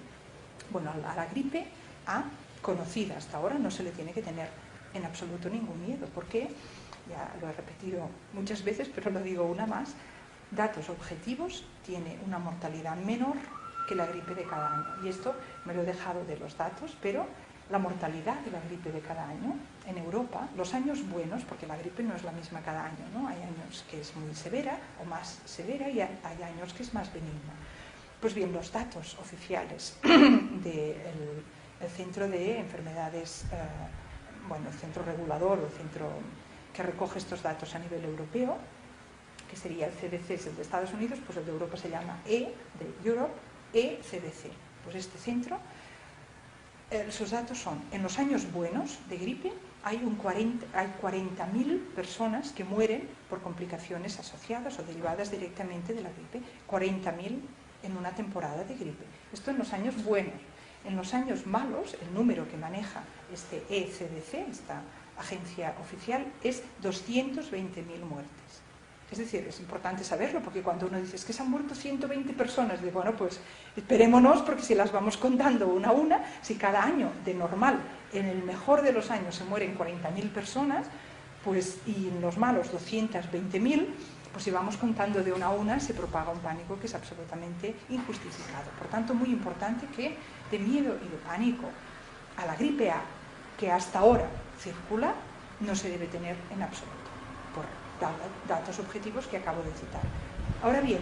bueno, a la gripe A, conocida hasta ahora, no se le tiene que tener en absoluto ningún miedo, porque, ya lo he repetido muchas veces, pero lo digo una más, datos objetivos, tiene una mortalidad menor que la gripe de cada año. Y esto me lo he dejado de los datos, pero la mortalidad de la gripe de cada año en Europa, los años buenos, porque la gripe no es la misma cada año, ¿no? Hay años que es muy severa o más severa y hay años que es más benigna. Pues bien, los datos oficiales del Centro de Enfermedades, bueno, el centro regulador o el centro que recoge estos datos a nivel europeo, que sería el CDC, es el de Estados Unidos, pues el de Europa se llama de Europe, ECDC. Pues este centro, sus datos son, en los años buenos de gripe, hay 40.000 personas que mueren por complicaciones asociadas o derivadas directamente de la gripe. 40.000 en una temporada de gripe. Esto en los años buenos. En los años malos, el número que maneja este ECDC, esta agencia oficial, es 220.000 muertes. Es decir, es importante saberlo, porque cuando uno dice, es que se han muerto 120 personas, digo, bueno, pues esperémonos, porque si las vamos contando una a una, si cada año de normal, en el mejor de los años se mueren 40.000 personas, pues, y en los malos 220.000, pues si vamos contando de una a una, se propaga un pánico que es absolutamente injustificado. Por tanto, muy importante que de miedo y de pánico a la gripe A, que hasta ahora circula, no se debe tener en absoluto, por datos objetivos que acabo de citar. Ahora bien,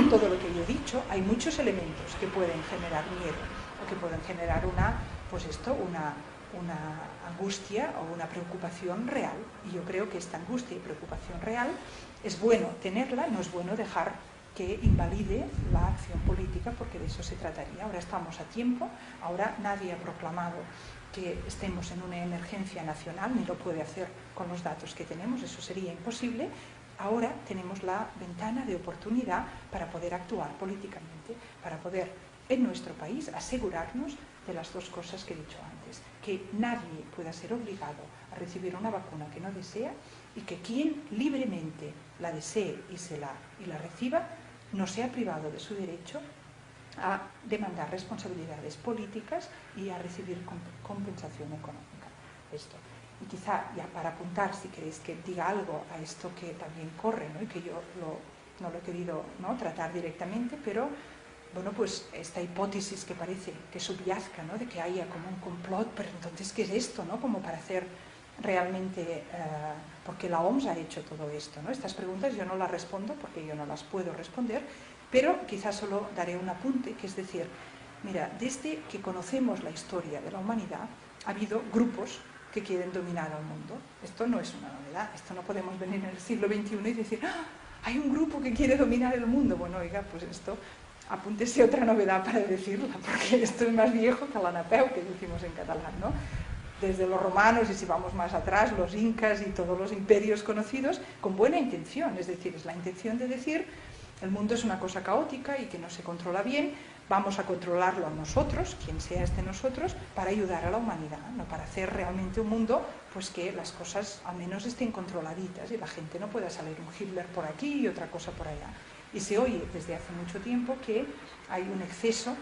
todo lo que yo he dicho, hay muchos elementos que pueden generar miedo o que pueden generar una angustia o una preocupación real. Y yo creo que esta angustia y preocupación real es bueno tenerla, no es bueno dejar que invalide la acción política, porque de eso se trataría. Ahora estamos a tiempo, ahora nadie ha proclamado que estemos en una emergencia nacional, ni lo puede hacer con los datos que tenemos, eso sería imposible. Ahora tenemos la ventana de oportunidad para poder actuar políticamente, para poder en nuestro país asegurarnos de las dos cosas que he dicho antes, que nadie pueda ser obligado a recibir una vacuna que no desea, y que quien libremente la desee y la reciba no sea privado de su derecho a demandar responsabilidades políticas y a recibir compensación económica. Esto. Y quizá, ya para apuntar, si queréis que diga algo a esto que también corre, ¿no? Y que yo no lo he querido, ¿no?, tratar directamente, pero bueno, pues esta hipótesis que parece que subyazca, ¿no?, de que haya como un complot, pero entonces, ¿qué es esto?, ¿no?, como para hacer realmente, porque la OMS ha hecho todo esto, ¿no? Estas preguntas yo no las respondo porque yo no las puedo responder, pero quizás solo daré un apunte, que es decir, mira, desde que conocemos la historia de la humanidad, ha habido grupos que quieren dominar al mundo. Esto no es una novedad, esto no podemos venir en el siglo XXI y decir, ¡ah!, hay un grupo que quiere dominar el mundo. Bueno, oiga, pues esto, apúntese otra novedad para decirla, porque esto es más viejo que la napeu, que decimos en catalán, ¿no? Desde los romanos, y si vamos más atrás, los incas y todos los imperios conocidos, con buena intención, es decir, es la intención de decir, el mundo es una cosa caótica y que no se controla bien, vamos a controlarlo nosotros, quien sea nosotros, para ayudar a la humanidad, no para hacer realmente un mundo pues que las cosas al menos estén controladitas y la gente no pueda salir un Hitler por aquí y otra cosa por allá. Y se oye desde hace mucho tiempo que hay un exceso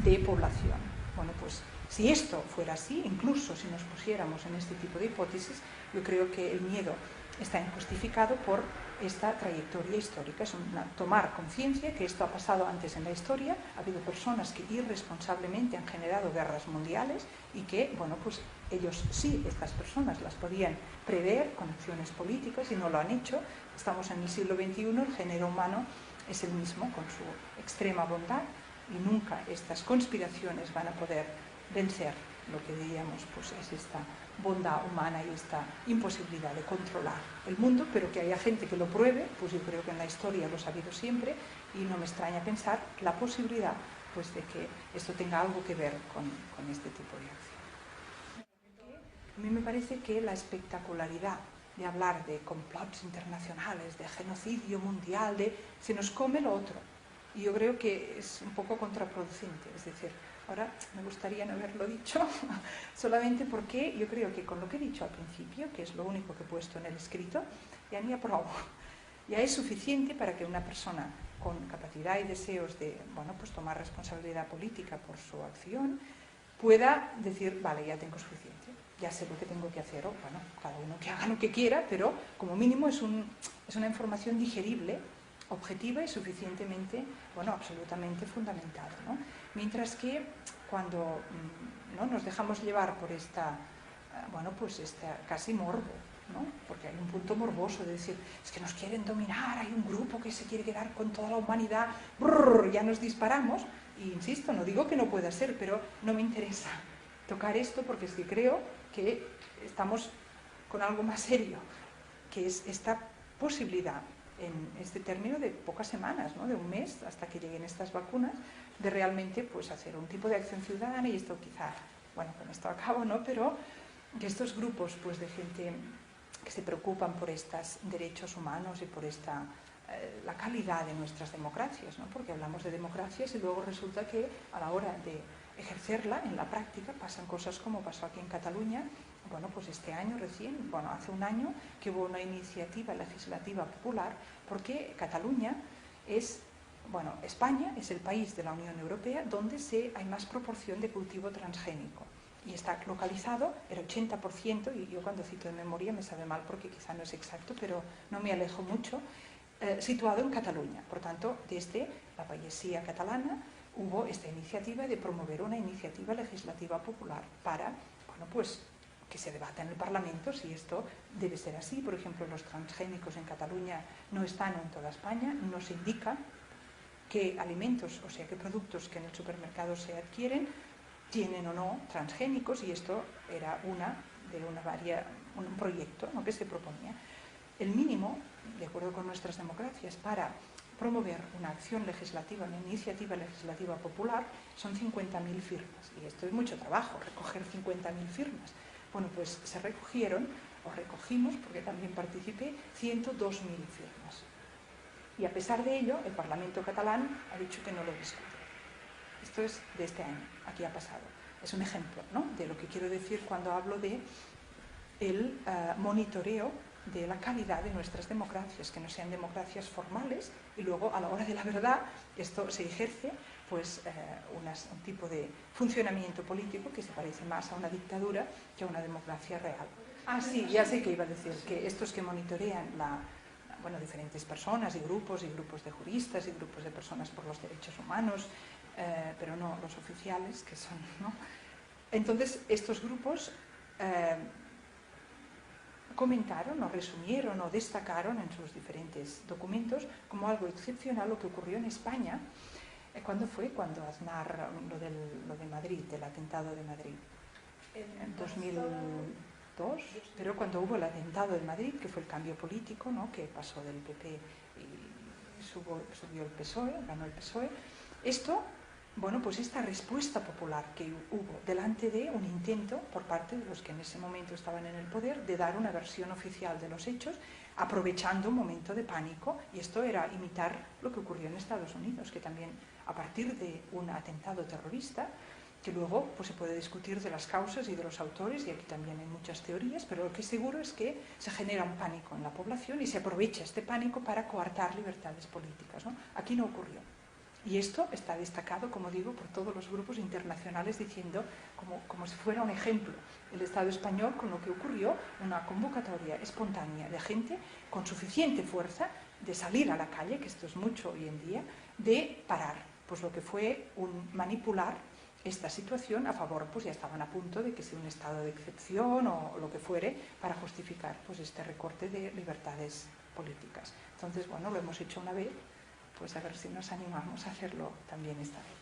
de población. Bueno, pues si esto fuera así, incluso si nos pusiéramos en este tipo de hipótesis, yo creo que el miedo está injustificado por esta trayectoria histórica. Es tomar conciencia que esto ha pasado antes en la historia, ha habido personas que irresponsablemente han generado guerras mundiales y que, bueno, pues ellos sí, estas personas las podían prever con acciones políticas y no lo han hecho. Estamos en el siglo XXI, el género humano es el mismo, con su extrema bondad, y nunca estas conspiraciones van a poder vencer lo que diríamos pues es esta bondad humana y esta imposibilidad de controlar el mundo, pero que haya gente que lo pruebe, pues yo creo que en la historia lo ha habido siempre, y no me extraña pensar la posibilidad pues de que esto tenga algo que ver con este tipo de acción. A mí me parece que la espectacularidad de hablar de complots internacionales, de genocidio mundial, se nos come lo otro, y yo creo que es un poco contraproducente. Es decir, ahora me gustaría no haberlo dicho, solamente porque yo creo que con lo que he dicho al principio, que es lo único que he puesto en el escrito, ya ni aprobo. Ya es suficiente para que una persona con capacidad y deseos de, bueno, pues tomar responsabilidad política por su acción, pueda decir, vale, ya tengo suficiente, ya sé lo que tengo que hacer, o bueno, cada uno que haga lo que quiera, pero como mínimo es una información digerible, objetiva y suficientemente, bueno, absolutamente fundamentada, ¿no? Mientras que cuando, ¿no?, nos dejamos llevar por esta, bueno, pues esta casi morbo ¿no? Porque hay un punto morboso de decir, es que nos quieren dominar, hay un grupo que se quiere quedar con toda la humanidad, brrr, ya nos disparamos, y insisto, no digo que no pueda ser, pero no me interesa tocar esto porque es que creo que estamos con algo más serio, que es esta posibilidad en este término de pocas semanas, ¿no? De un mes hasta que lleguen estas vacunas, de realmente pues, hacer un tipo de acción ciudadana, y esto quizá, bueno, con esto acabo, ¿no? Pero que estos grupos pues, de gente que se preocupan por estos derechos humanos y por la calidad de nuestras democracias, ¿no? Porque hablamos de democracias y luego resulta que a la hora de ejercerla en la práctica pasan cosas como pasó aquí en Cataluña. Bueno, pues este año recién, bueno, hace un año que hubo una iniciativa legislativa popular porque Cataluña es, bueno, España es el país de la Unión Europea donde hay más proporción de cultivo transgénico y está localizado el 80%, y yo cuando cito de memoria me sabe mal porque quizá no es exacto, pero no me alejo mucho, situado en Cataluña. Por tanto, desde la paisía catalana hubo esta iniciativa de promover una iniciativa legislativa popular para, bueno, pues que se debata en el Parlamento si esto debe ser así. Por ejemplo, los transgénicos en Cataluña no están en toda España, no se indica qué alimentos, o sea, qué productos que en el supermercado se adquieren tienen o no transgénicos, y esto era un proyecto, ¿no?, que se proponía. El mínimo, de acuerdo con nuestras democracias, para promover una acción legislativa, una iniciativa legislativa popular, son 50.000 firmas. Y esto es mucho trabajo, recoger 50.000 firmas. Bueno, pues se recogieron, o recogimos, porque también participé, 102.000 firmas. Y a pesar de ello, el Parlamento catalán ha dicho que no lo discute. Esto es de este año, aquí ha pasado. Es un ejemplo, ¿no?, de lo que quiero decir cuando hablo de el monitoreo de la calidad de nuestras democracias, que no sean democracias formales y luego a la hora de la verdad esto se ejerce pues un tipo de funcionamiento político que se parece más a una dictadura que a una democracia real. Ah, sí, ya sé que iba a decir, que estos que monitorean bueno, diferentes personas y grupos de juristas y grupos de personas por los derechos humanos, pero no los oficiales, que son, ¿no? Entonces, estos grupos comentaron o resumieron o destacaron en sus diferentes documentos como algo excepcional lo que ocurrió en España. ¿Cuándo fue? Cuando Aznar, lo de Madrid, el atentado de Madrid. En 2002, pero cuando hubo el atentado de Madrid, que fue el cambio político, ¿no?, que pasó del PP y subió el PSOE, ganó el PSOE. Esto, bueno, pues esta respuesta popular que hubo delante de un intento por parte de los que en ese momento estaban en el poder de dar una versión oficial de los hechos, aprovechando un momento de pánico, y esto era imitar lo que ocurrió en Estados Unidos, que también a partir de un atentado terrorista, que luego pues, se puede discutir de las causas y de los autores, y aquí también hay muchas teorías, pero lo que es seguro es que se genera un pánico en la población y se aprovecha este pánico para coartar libertades políticas, ¿no? Aquí no ocurrió. Y esto está destacado, como digo, por todos los grupos internacionales diciendo, como si fuera un ejemplo, el Estado español con lo que ocurrió, una convocatoria espontánea de gente con suficiente fuerza de salir a la calle, que esto es mucho hoy en día, de parar, pues lo que fue un manipular esta situación a favor, pues ya estaban a punto de que sea un estado de excepción o lo que fuere para justificar pues este recorte de libertades políticas. Entonces, bueno, lo hemos hecho una vez, pues a ver si nos animamos a hacerlo también esta vez.